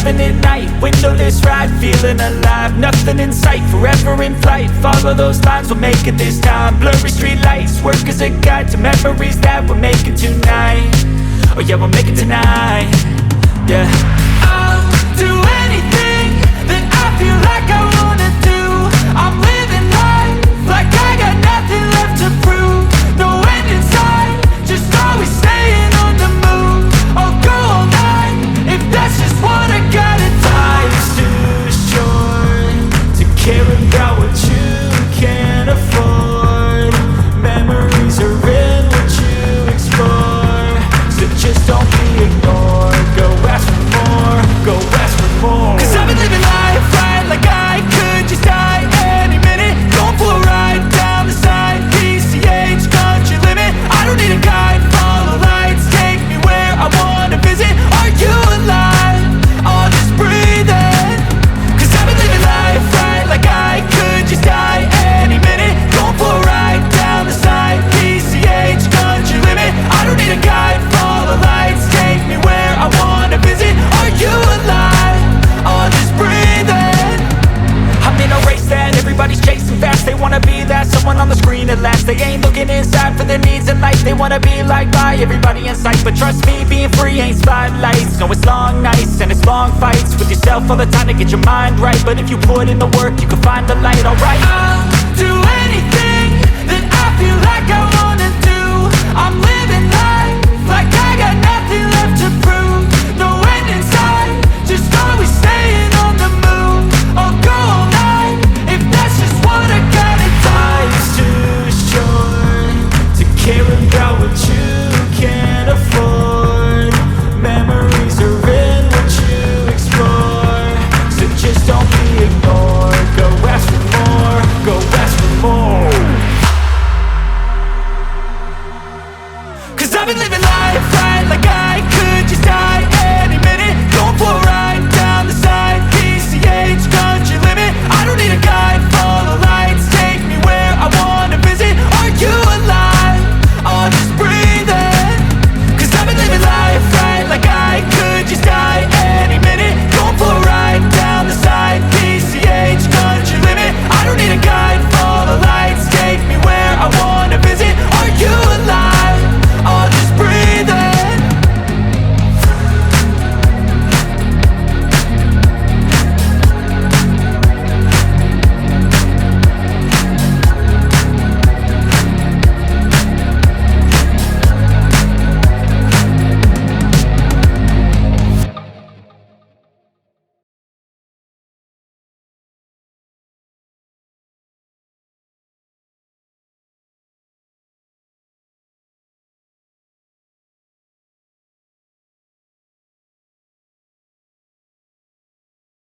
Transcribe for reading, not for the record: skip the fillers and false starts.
having it night, windowless ride, feeling alive. Nothing in sight, forever in flight. Follow those lines, we'll make it this time. Blurry street lights, work as a guide to memories that we're making tonight. Oh yeah, we'll make it tonight. Yeah, I'll do anything that I feel like I wanna do. I'm living life like I got nothing left to prove. No end in sight, just always staying on the move. I'll go all night if that's just what I gotta do. Life's too short to care about what you can't afford. Memories are in what you explore, so just don't be ignored. Go ask for more, go ask for more. Cause I've been living life right like I could just die any minute. Going for a ride down the side, PCH, country limit. I don't need a guide, follow lights, take me where I wanna visit. Are you alive? Or just breathing? Cause I've been living life right like I could just die any minute. Going for a ride down the side, PCH, country limit. I don't need a guide, follow lights, take me where I wanna visit. Are you alive? Or just breathing? I'm in a race that everybody's chasing fast. They wanna be that someone on the screen at last. They ain't looking inside for their needs in life. They wanna be liked by everybody in sight. But trust me, being free ain't spotlights. No, it's long nights and it's long fights with yourself all the time to get your mind right. But if you put in the work, you can find the light, alright. I'll do anything that I feel like I wanna do. I'm living life like I got nothing left to prove. No end in sight, just always staying on the move. I'll go all night if that's just what I gotta do. Life's too short to care about what you can't afford. Memories are in what you explore, so just don't be ignored. Go ask for more, go ask for more. Cause I've been living